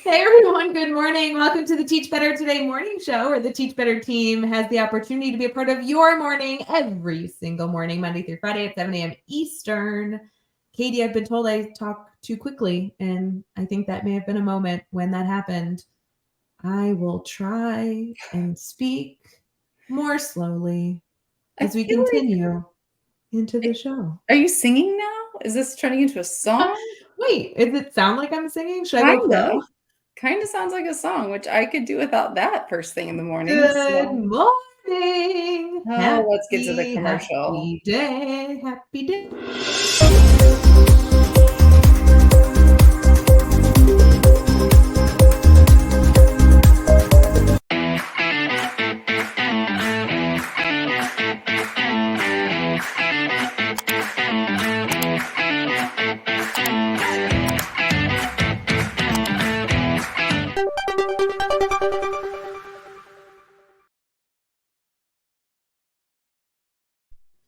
Hey everyone, good morning. Welcome to the Teach Better Today morning show, where the Teach Better team has the opportunity to be a part of your morning every single morning, Monday through Friday at 7 a.m. Eastern. Katie, I've been told I talk too quickly, and I think that may have been a moment when that happened. I will try and speak more slowly as we continue into the show. Are you singing now? Is this turning into a song? Wait, does it sound like I'm singing? Should I go pro? Kind of sounds like a song, which I could do without that first thing in the morning. Good morning. Oh, let's get to the Happy, commercial. happy day. Happy day.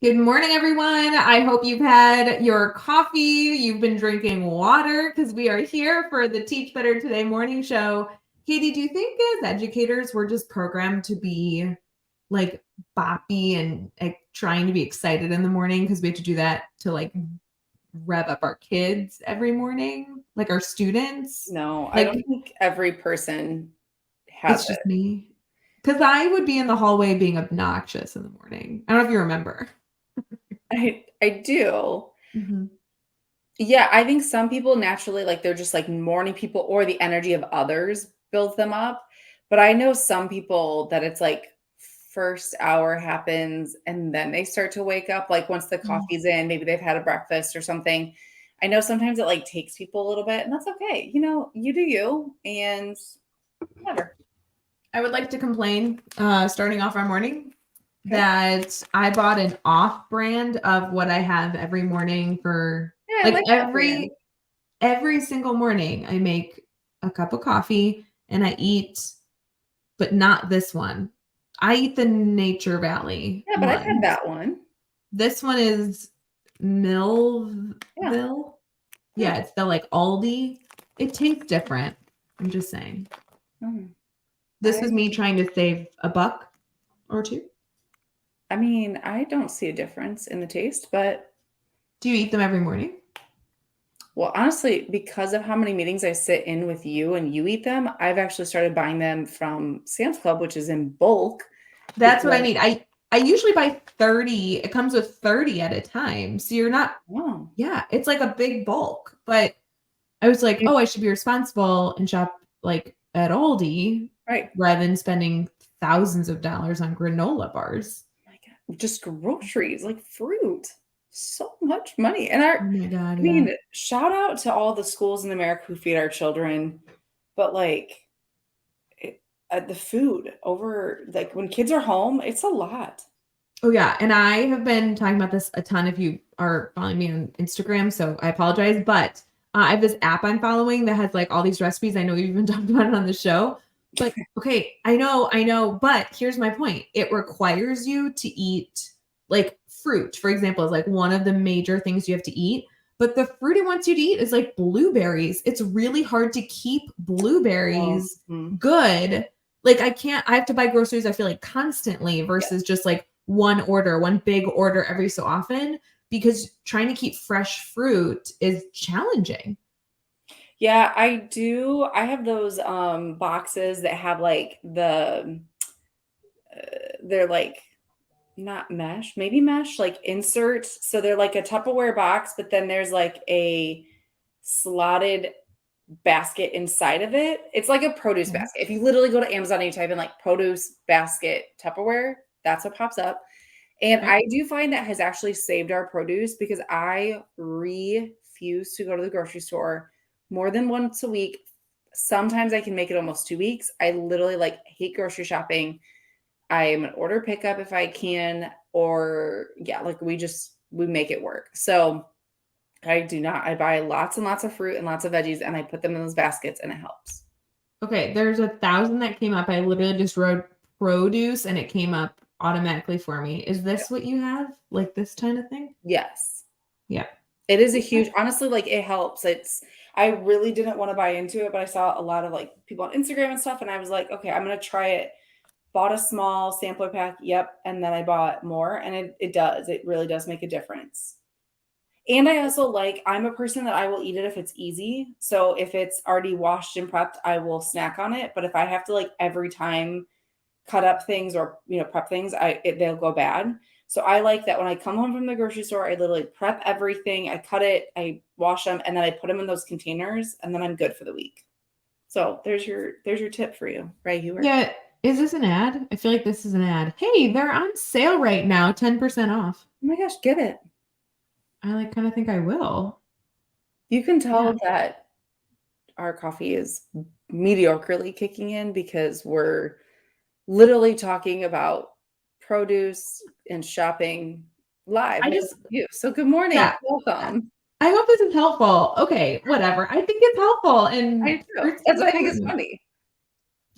Good morning, everyone. I hope you've had your coffee, you've been drinking water, because we are here for the Teach Better Today morning show. Katie, do you think as educators, we're just programmed to be like boppy and trying to be excited in the morning because we have to do that to like rev up our kids every morning, like our students? No, I Like, don't think every person has it's it. just me. Because I would be in the hallway being obnoxious in the morning. I don't know if you remember. I do. Mm-hmm. Yeah, I think some people naturally they're just like morning people or the energy of others builds them up. But I know some people that it's like first hour happens and then they start to wake up like once the coffee's in, maybe they've had a breakfast or something. I know sometimes it like takes people a little bit and that's okay. You know, you do you and whatever. I would like to complain, starting off our morning, that I bought an off brand of what I have every morning for Yeah, I like like that brand. every single morning. I make a cup of coffee and I eat, but not this one. I eat the Nature Valley Yeah, but I've had one. that one. This one is Millville. Yeah. Yeah, it's the like Aldi. It tastes different. I'm just saying. Mm. This was me trying to save a buck or two. I mean, I don't see a difference in the taste, but Do you eat them every morning? well, honestly, because of how many meetings I sit in with you and you eat them, I've actually started buying them from Sam's Club, which is in bulk. That's what I need. I usually buy 30. It comes with 30 at a time. So you're not, Oh, yeah, it's like a big bulk. But I was like, oh, I should be responsible and shop like at Aldi right. rather than spending thousands of dollars on granola bars. My God. Just groceries, like fruit. So much money. And Oh my God, I yeah. mean, shout out to all the schools in America who feed our children, but like the food over, like when kids are home, it's a lot. Oh yeah, and I have been talking about this a ton if you are following me on Instagram, so I apologize, but I have this app I'm following that has like all these recipes. I know you've even talked about it on the show, but okay, I know, but here's my point. It requires you to eat like fruit, for example, is like one of the major things you have to eat. But the fruit it wants you to eat is like blueberries. It's really hard to keep Oh, blueberries mm. good. Like I have to buy groceries, I feel like constantly versus just like one big order every so often, because trying to keep fresh fruit is challenging. Yeah, I do. I have those boxes that have like they're like not mesh, maybe mesh, like inserts. So they're like a Tupperware box, but then there's like a slotted basket inside of it. It's like a produce Okay. basket. If you literally go to Amazon and you type in like produce basket Tupperware, that's what pops up. And Okay. I do find that has actually saved our produce because I refuse to go to the grocery store more than once a week. Sometimes I can make it almost 2 weeks. I literally like hate grocery shopping. I am an order pickup if I can, or yeah, like we make it work. So I do not. I buy lots and lots of fruit and lots of veggies and I put them in those baskets and it helps. Okay, there's 1,000 that came up. I literally just wrote produce and it came up automatically for me. Is this what you have? Like this kind of thing? Yes. Yeah. It is a Okay. huge honestly, like, it helps. I really didn't want to buy into it, but I saw a lot of like people on Instagram and stuff, and I was like, okay, I'm gonna try it. Bought a small sampler pack, yep, and then I bought more, and it really does make a difference. And I also I'm a person that I will eat it if it's easy. So if it's already washed and prepped, I will snack on it. But if I have to every time cut up things or prep things, they'll go bad. So I like that when I come home from the grocery store, I literally prep everything, I cut it, I wash them, and then I put them in those containers, and then I'm good for the week. So there's your tip for you, right, Hughart? Yeah. Is this an ad? I feel like this is an ad. Hey, they're on sale right now, 10% off. Oh my gosh, get it. I kind of think I will. You can tell that our coffee is mediocrely kicking in because we're literally talking about produce and shopping live with you. So good morning. Yeah. Welcome. I hope this is helpful. Okay, whatever. I think it's helpful. And I do. That's what I think is funny.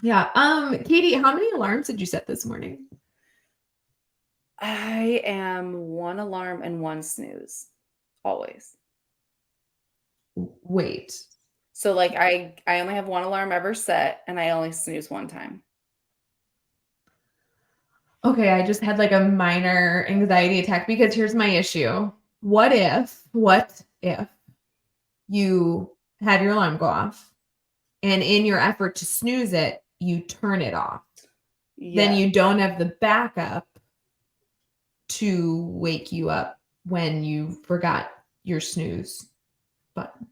Yeah. Katie, how many alarms did you set this morning? I am one alarm and one snooze. Always. Wait. So I only have one alarm ever set, and I only snooze one time. Okay, I just had a minor anxiety attack because here's my issue. What if you have your alarm go off and in your effort to snooze it, you turn it off? Yeah. Then you don't have the backup to wake you up when you forgot your snooze button.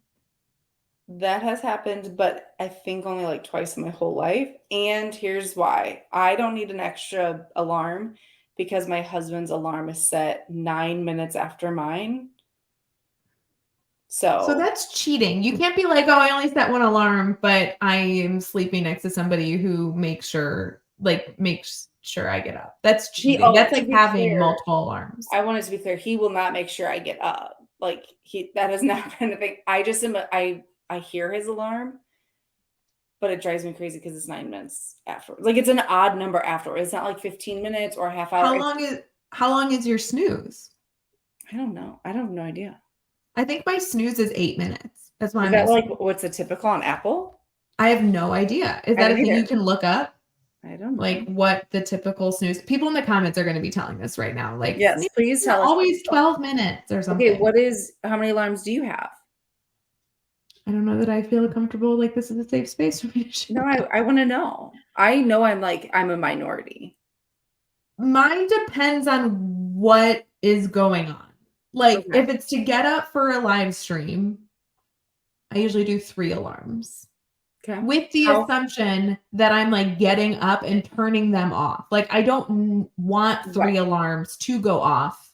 That has happened, but I think only twice in my whole life. And here's why. I don't need an extra alarm because my husband's alarm is set 9 minutes after mine. So that's cheating. You can't be like, oh, I only set one alarm, but I am sleeping next to somebody who makes sure I get up. That's cheating. That's having multiple alarms. I wanted to be clear. He will not make sure I get up. That has not been a thing. I just am. I hear his alarm, but it drives me crazy because it's 9 minutes afterwards. It's an odd number afterwards. It's not 15 minutes or a half hour. How long is your snooze? I don't know. I don't have no idea. I think my snooze is 8 minutes. That's why. Is that what's the typical on Apple? I have no idea. Is that a thing you can look up? I don't know. What the typical snooze. People in the comments are going to be telling us right now. Yes, please tell us. Always 12 minutes or something. Okay, how many alarms do you have? I don't know that I feel comfortable this is a safe space for me to share. No, I want to know. I know I'm a minority. Mine depends on what is going on. If it's to get up for a live stream, I usually do 3 alarms. Okay. With the assumption that I'm getting up and turning them off. I don't want 3 alarms to go off,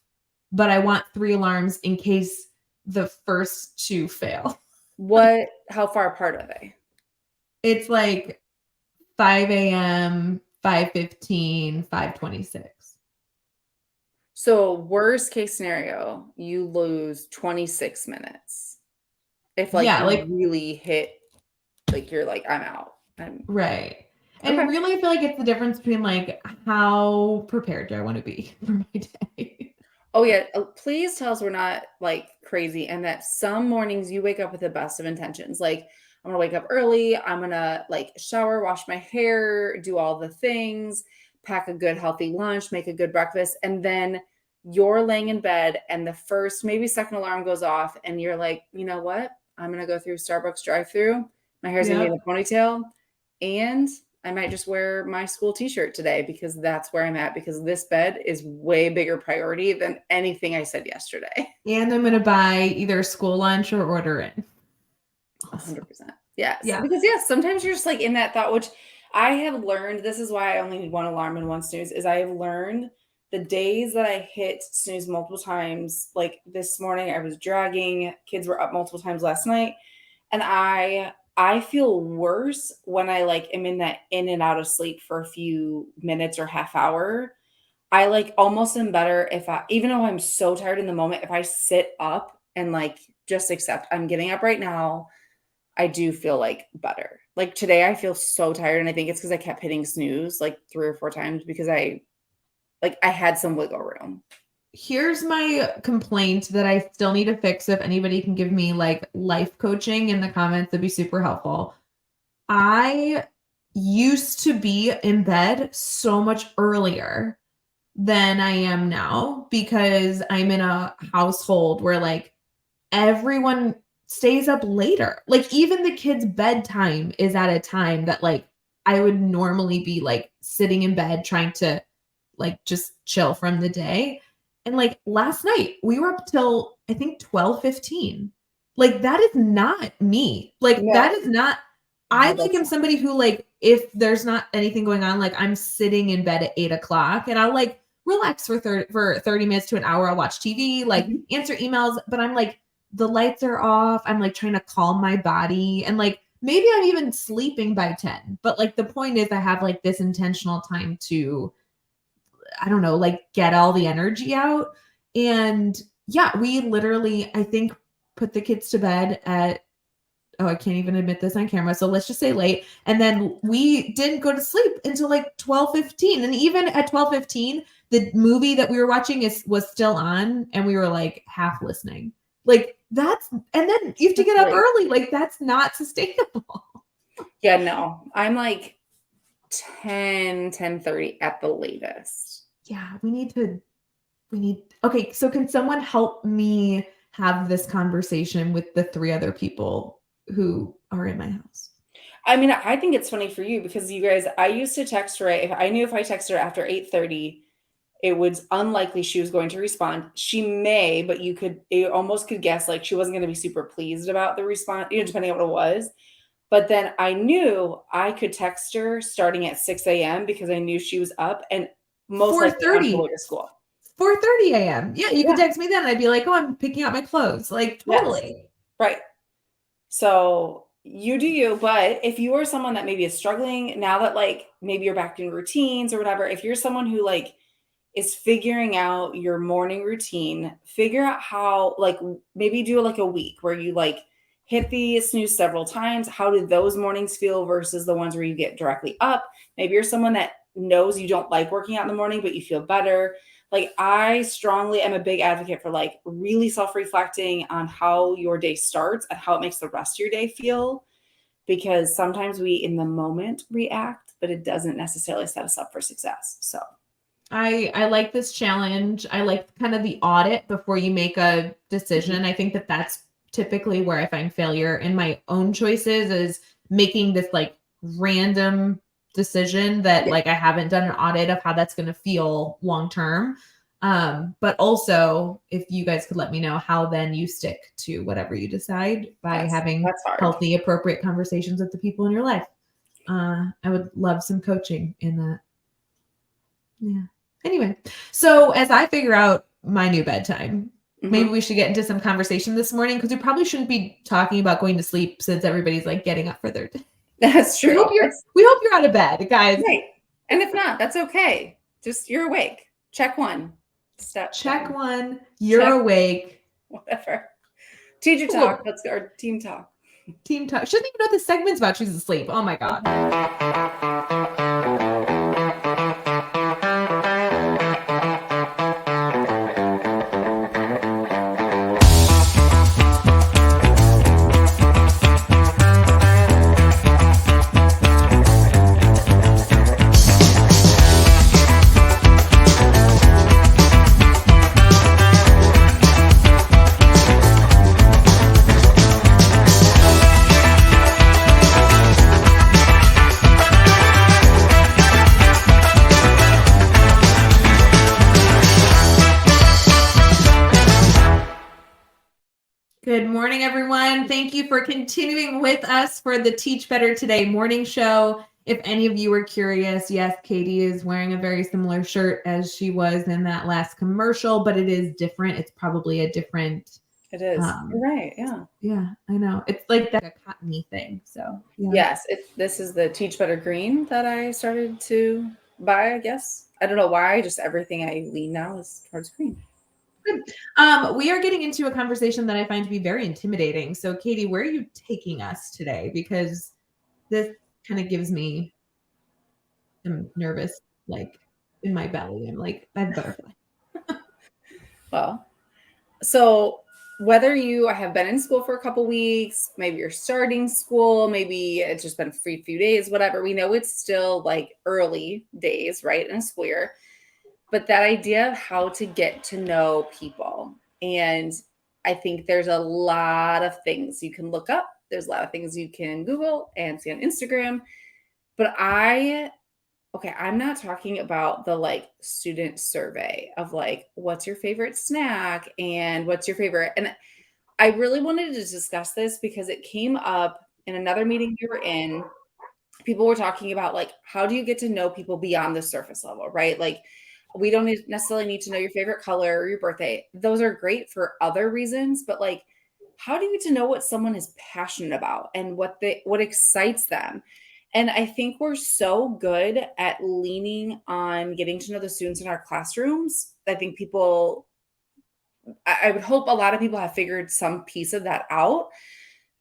but I want 3 alarms in case the first 2 fail. How far apart are they? It's 5 a.m., 5:15, 5:26. So worst case scenario, you lose 26 minutes. If you really hit, you're I'm out. Right. And really I feel it's the difference between how prepared do I want to be for my day. Oh yeah, please tell us we're not crazy and that some mornings you wake up with the best of intentions. I'm going to wake up early. I'm going to shower, wash my hair, do all the things, pack a good healthy lunch, make a good breakfast. And then you're laying in bed and the first, maybe second alarm goes off and you're you know what? I'm going to go through Starbucks drive-through. My hair's going to be in a ponytail and I might just wear my school t-shirt today because that's where I'm at because this bed is way bigger priority than anything I said yesterday. And I'm going to buy either school lunch or order in. 100%. Yes. Yeah. Because sometimes you're just in that thought, which I have learned, this is why I only need one alarm and one snooze, is I have learned the days that I hit snooze multiple times, this morning I was dragging, kids were up multiple times last night, and I feel worse when I am in that in and out of sleep for a few minutes or half hour. I almost am better if even though I'm so tired in the moment, if I sit up and just accept I'm getting up right now, I do feel better. Today I feel so tired and I think it's because I kept hitting snooze 3 or 4 times because I had some wiggle room. here's my complaint that I still need to fix. If anybody can give me like life coaching in the comments, that'd be super helpful. I used to be in bed so much earlier than I am now because I'm in a household where like everyone stays up later. Like even the kids' bedtime is at a time that like I would normally be like sitting in bed trying to like just chill from the day. And like last night we were up till I think 12:15. Like that is not me. Like No, that is not I no, like that's am not. somebody who like if there's not anything going on, like I'm sitting in bed at 8 o'clock and I'll like relax for 30 minutes to an hour. I'll watch TV, like Mhm. answer emails, but I'm like the lights are off. I'm like trying to calm my body and like maybe I'm even sleeping by 10. But like the point is I have like this intentional time to I don't know, like get all the energy out. And yeah, we literally I think put the kids to bed at oh, I can't even admit this on camera. So let's just say late. And then we didn't go to sleep until like 12:15. And even at 12:15, the movie that we were watching was still on and we were like half listening. Like that's and then you have to That's get up late. early. Like that's not sustainable. Yeah, no. I'm like 10:30 at the latest. Yeah, we need okay, so can someone help me have this conversation with the 3 other people who are in my house? I mean, I think it's funny for you because you guys I used to text Rae if I knew if I texted her after 8:30, it was unlikely she was going to respond. She may, but you almost could guess, like, she wasn't gonna be super pleased about the response, depending on what it was. But then I knew I could text her starting at 6 a.m. because I knew she was up and most likely on her way 4:30. to school. 4:30 AM. Yeah, you could Yeah, text me then, I'd be like, "Oh, I'm picking out my clothes." Like, yes, totally. right. So you do you, but if you are someone that maybe is struggling now that like maybe you're back in routines or whatever, if you're someone who like is figuring out your morning routine, figure out how like maybe do like a week where you like hit the snooze several times. How do those mornings feel versus the ones where you get directly up? Maybe you're someone that knows you don't like working out in the morning, but you feel better. Like I strongly am a big advocate for like really self-reflecting on how your day starts and how it makes the rest of your day feel because sometimes we in the moment react, but it doesn't necessarily set us up for success. So, I like this challenge. I like kind of the audit before you make a mhm. decision. I think that that's typically where I find failure in my own choices is making this like random decision that Yeah, like I haven't done an audit of how that's going to feel long term. But also if you guys could let me know how then you stick to whatever you decide by having that's hard. healthy, appropriate conversations with the people in your life. I would love some coaching in that. Yeah. Anyway, so as I figure out my new bedtime, maybe Mhm. we should get into some conversation this morning because we probably shouldn't be talking about going to sleep since everybody's like getting up for their day. That's We true. hope you're It's we hope you're out of bed, guys. right. And if not, that's okay. Just you're awake. Check one. Step Check one. one, you're Check awake. whatever. Teacher talk. Cool. Let's go. Or team talk. Team talk. She doesn't even know what this segment's about. She's asleep. Oh my God. Good morning, everyone. Thank you for continuing with us for the Teach Better Today morning show. If any of you are curious, yes, Katie is wearing a very similar shirt as she was in that last commercial, but it is different. It's probably a different, It is. You're um, right. Yeah. yeah, I know. It's like that a cottony thing. So yeah. Yes. This is the Teach Better Green that I started to buy, I guess. I don't know why. Just everything I lean now is towards green. Good. We are getting into a conversation that I find to be very intimidating. So, Katie, where are you taking us today? Because this kind of gives me I'm nervous, like in my belly. I'm like, I have butterfly. Well, so whether you have been in school for a couple weeks, maybe you're starting school, maybe it's just been a few days, whatever, we know it's still like early days, right, in a school year. But that idea of how to get to know people. And I think there's a lot of things you can look up. There's a lot of things you can Google and see on Instagram. But I'm not talking about the like student survey of like, what's your favorite snack and what's your favorite. And I really wanted to discuss this because it came up in another meeting we were in. People were talking about like, how do you get to know people beyond the surface level, right? Like, we don't necessarily need to know your favorite color or your birthday. Those are great for other reasons, but like, how do you get to know what someone is passionate about and what excites them? And I think we're so good at leaning on getting to know the students in our classrooms. I think I would hope a lot of people have figured some piece of that out.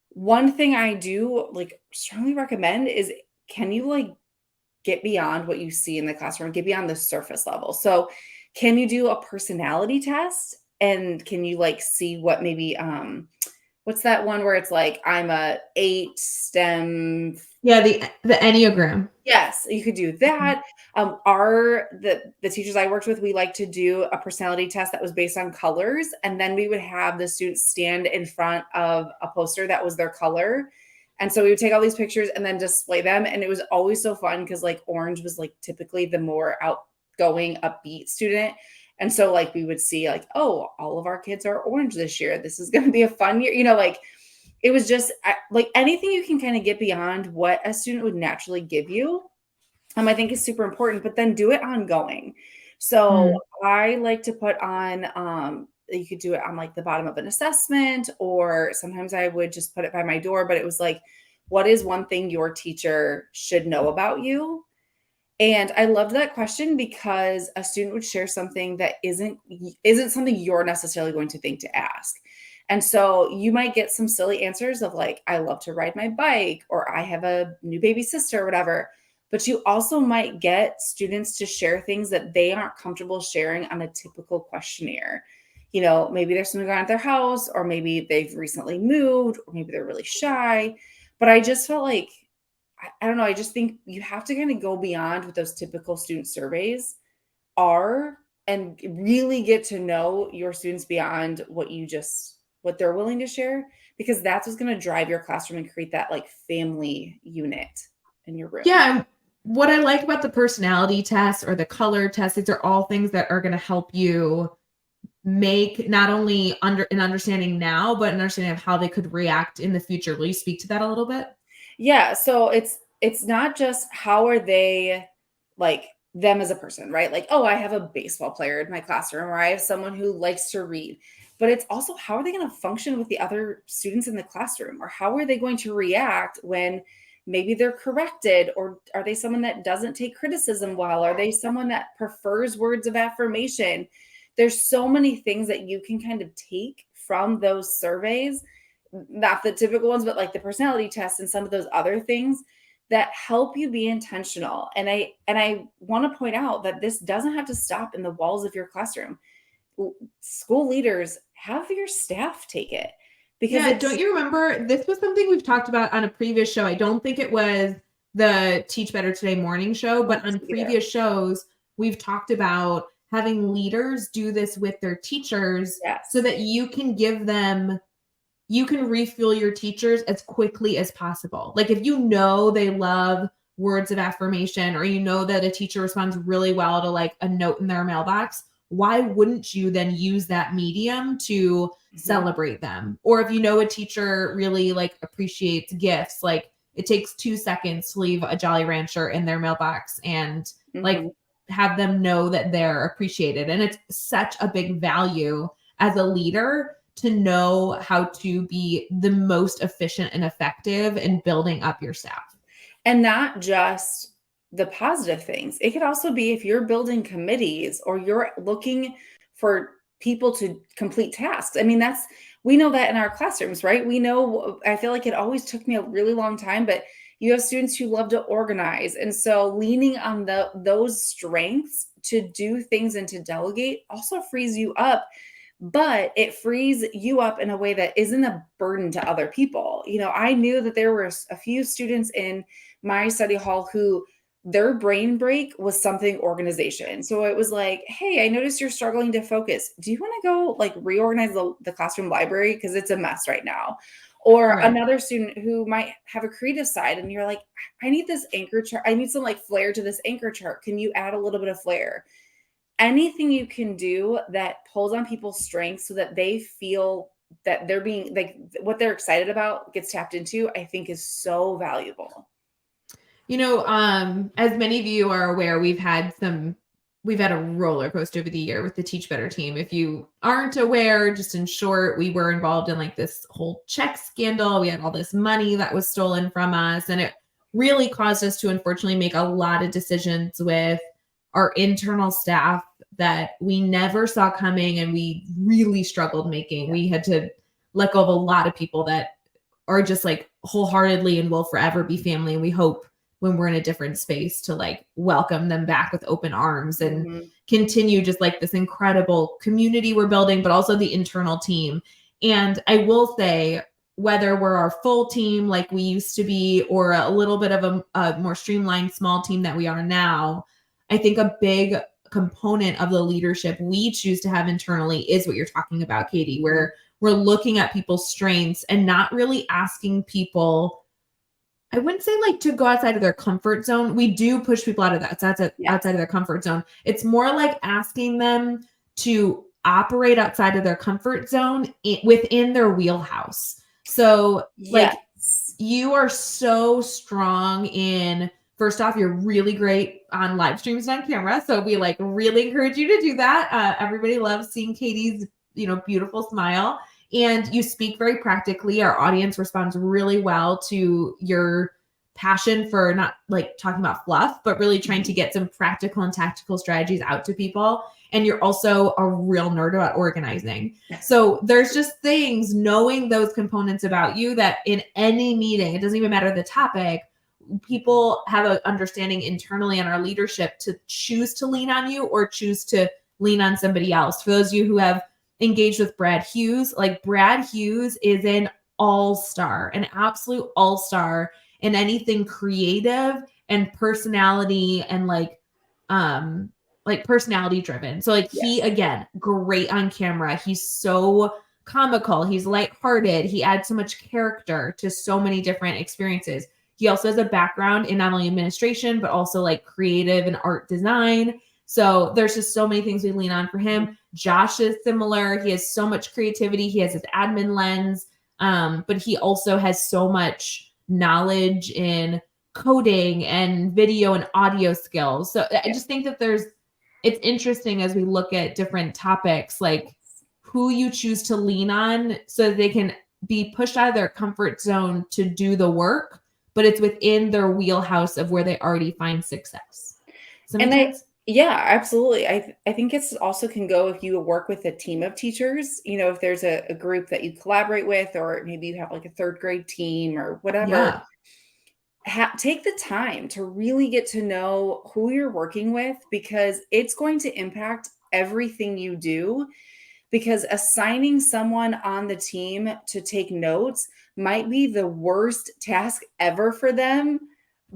One thing I do like strongly recommend is, can you like get beyond what you see in the classroom, get beyond the surface level? So can you do a personality test, and can you like see what maybe what's that one where it's like, I'm a 8 STEM. Yeah, the Enneagram. Yes, you could do that. The teachers I worked with, we like to do a personality test that was based on colors, and then we would have the students stand in front of a poster that was their color. And so we would take all these pictures and then display them, and it was always so fun because like orange was like typically the more outgoing, upbeat student. And so like we would see like, oh, all of our kids are orange this year. This is going to be a fun year, like it was just like anything you can kind of get beyond what a student would naturally give you. I think is super important, but then do it ongoing. So I like to put on, you could do it on like the bottom of an assessment, or sometimes I would just put it by my door, but it was like, what is one thing your teacher should know about you? And I loved that question because a student would share something that isn't something you're necessarily going to think to ask. And so you might get some silly answers of like, I love to ride my bike, or I have a new baby sister, or whatever. But you also might get students to share things that they aren't comfortable sharing on a typical questionnaire. Maybe there's something going on at their house, or maybe they've recently moved, or maybe they're really shy. But I just felt like, I don't know, I just think you have to kind of go beyond what those typical student surveys are and really get to know your students beyond what they're willing to share, because that's what's going to drive your classroom and create that like family unit in your room. Yeah. What I like about the personality test or the color test, these are all things that are going to help you make not only an understanding now, but an understanding of how they could react in the future. Will you speak to that a little bit? Yeah. So it's not just how are they like them as a person, right? Like, oh, I have a baseball player in my classroom, or I have someone who likes to read, but it's also how are they going to function with the other students in the classroom, or how are they going to react when maybe they're corrected, or are they someone that doesn't take criticism well? Are they someone that prefers words of affirmation? There's so many things that you can kind of take from those surveys, not the typical ones, but like the personality test and some of those other things that help you be intentional. And I want to point out that this doesn't have to stop in the walls of your classroom. School leaders, have your staff take it. Because don't you remember, this was something we've talked about on a previous show. I don't think it was the Teach Better Today morning show, but on previous shows, we've talked about having leaders do this with their teachers so that you can refuel your teachers as quickly as possible. Like if you know they love words of affirmation, or that a teacher responds really well to like a note in their mailbox, why wouldn't you then use that medium to celebrate them? Or if a teacher really like appreciates gifts, like it takes 2 seconds to leave a Jolly Rancher in their mailbox and like have them know that they're appreciated. And it's such a big value as a leader to know how to be the most efficient and effective in building up your staff. And not just the positive things. It could also be if you're building committees or you're looking for people to complete tasks. I mean, we know that in our classrooms, right? I feel like it always took me a really long time, but you have students who love to organize. And so leaning on those strengths to do things and to delegate also frees you up but it frees you up in a way that isn't a burden to other people. I knew that there were a few students in my study hall who their brain break was something organization. So it was like, hey, I noticed you're struggling to focus. Do you want to go like reorganize the classroom library? Because it's a mess right now. Or Right. another student who might have a creative side and you're like, I need this anchor chart. I need some like flair to this anchor chart. Can you add a little bit of flair? Anything you can do that pulls on people's strengths so that they feel that they're being like what they're excited about gets tapped into, I think is so valuable. As many of you are aware, we've had a roller coaster over the year with the Teach Better team. If you aren't aware, just in short, we were involved in like this whole check scandal. We had all this money that was stolen from us, and it really caused us to unfortunately make a lot of decisions with our internal staff that we never saw coming and we really struggled making. We had to let go of a lot of people that are just like wholeheartedly and will forever be family. And we hope when we're in a different space to like welcome them back with open arms and continue just like this incredible community we're building, but also the internal team. And I will say, whether we're our full team like we used to be, or a little bit of a more streamlined small team that we are now, I think a big component of the leadership we choose to have internally is what you're talking about, Katie, where we're looking at people's strengths and not really asking people, I wouldn't say like to go outside of their comfort zone. We do push people out of that. So that's outside of their comfort zone. It's more like asking them to operate outside of their comfort zone within their wheelhouse. So like you are so strong in, first off, you're really great on live streams and on camera. So we like really encourage you to do that. Everybody loves seeing Katie's, beautiful smile. And you speak very practically. Our audience responds really well to your passion for not like talking about fluff, but really trying to get some practical and tactical strategies out to people. And you're also a real nerd about organizing. So there's just things, knowing those components about you, that in any meeting, it doesn't even matter the topic, people have an understanding internally in our leadership to choose to lean on you or choose to lean on somebody else. For those of you who have engaged with Brad Hughes, like Brad Hughes is an all-star, an absolute all-star in anything creative and personality and like personality driven. So like he, again, great on camera. He's so comical. He's lighthearted. He adds so much character to so many different experiences. He also has a background in not only administration, but also like creative and art design. So there's just so many things we lean on for him. Josh is similar. He has so much creativity. He has his admin lens, but he also has so much knowledge in coding and video and audio skills. So I just think that it's interesting as we look at different topics, like who you choose to lean on so that they can be pushed out of their comfort zone to do the work, but it's within their wheelhouse of where they already find success. Does that make sense? Yeah, absolutely. I think it's also can go if you work with a team of teachers, if there's a group that you collaborate with, or maybe you have like a third grade team or whatever. Take the time to really get to know who you're working with, because it's going to impact everything you do. Because assigning someone on the team to take notes might be the worst task ever for them.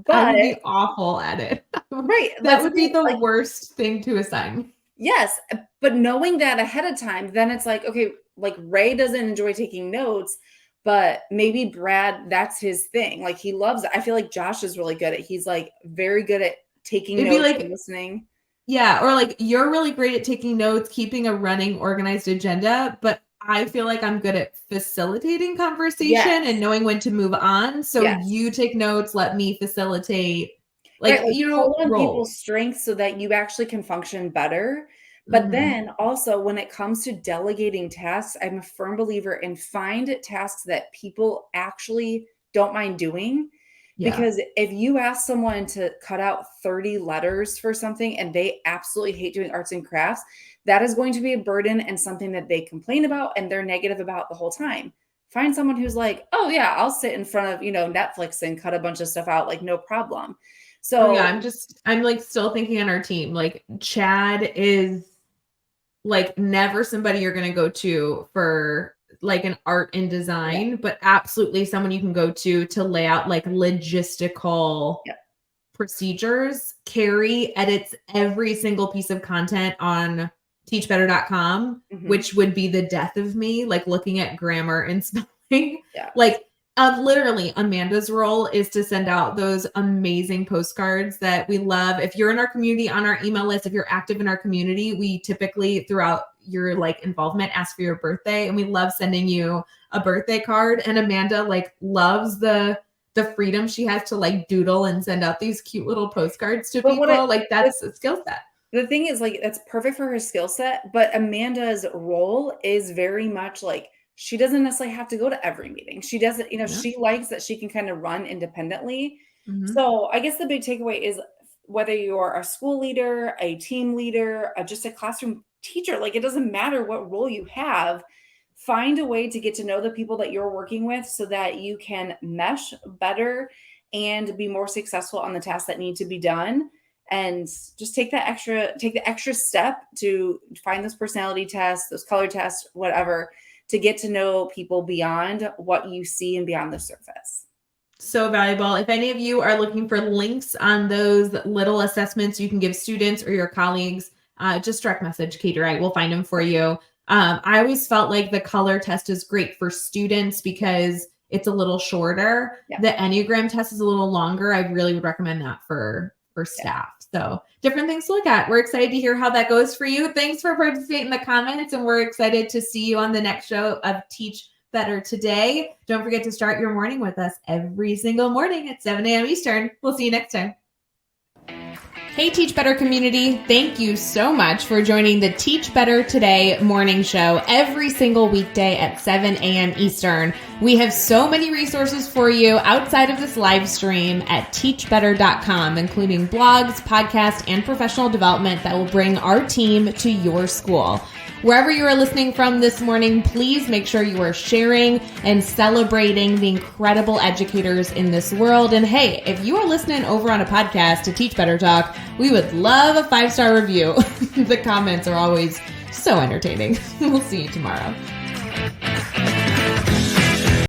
But I would be awful at it. Right. That would be the worst thing to assign. Yes. But knowing that ahead of time, then it's like, okay, like Rae doesn't enjoy taking notes, but maybe Brad, that's his thing. Like he loves it. I feel like Josh is really good at, he's like very good at taking notes and listening. Yeah. Or like you're really great at taking notes, keeping a running, organized agenda, but I feel like I'm good at facilitating conversation and knowing when to move on. So you take notes, let me facilitate. Like, pull on people's strengths so that you actually can function better. But then also when it comes to delegating tasks, I'm a firm believer in find tasks that people actually don't mind doing. Because if you ask someone to cut out 30 letters for something and they absolutely hate doing arts and crafts, that is going to be a burden and something that they complain about and they're negative about the whole time. Find someone who's like, oh yeah, I'll sit in front of, Netflix and cut a bunch of stuff out, like no problem. So I'm like still thinking on our team. Like Chad is like never somebody you're going to go to for like an art and design, but absolutely someone you can go to lay out like logistical procedures. Carrie edits every single piece of content on teachbetter.com, which would be the death of me, like looking at grammar and spelling. Like literally Amanda's role is to send out those amazing postcards that we love. If you're in our community, on our email list, if you're active in our community, we typically throughout your like involvement ask for your birthday, and we love sending you a birthday card. And Amanda like loves the freedom she has to like doodle and send out these cute little postcards to people. Like that's a skill set. The thing is, like, that's perfect for her skill set, but Amanda's role is very much like, she doesn't necessarily have to go to every meeting. She doesn't, she likes that she can kind of run independently. So I guess the big takeaway is whether you're a school leader, a team leader, just a classroom teacher, like it doesn't matter what role you have, find a way to get to know the people that you're working with so that you can mesh better and be more successful on the tasks that need to be done. And just take the extra step to find those personality tests, those color tests, whatever, to get to know people beyond what you see and beyond the surface. So valuable. If any of you are looking for links on those little assessments you can give students or your colleagues, just direct message Katie Wright. We'll find them for you. I always felt like the color test is great for students because it's a little shorter. The Enneagram test is a little longer. I really would recommend that for staff. So different things to look at. We're excited to hear how that goes for you. Thanks for participating in the comments, and we're excited to see you on the next show of Teach Better Today. Don't forget to start your morning with us every single morning at 7 a.m. Eastern. We'll see you next time. Hey, Teach Better community. Thank you so much for joining the Teach Better Today morning show every single weekday at 7 a.m. Eastern. We have so many resources for you outside of this live stream at teachbetter.com, including blogs, podcasts, and professional development that will bring our team to your school. Wherever you are listening from this morning, please make sure you are sharing and celebrating the incredible educators in this world. And hey, if you are listening over on a podcast to Teach Better Talk, we would love a 5-star review. The comments are always so entertaining. We'll see you tomorrow.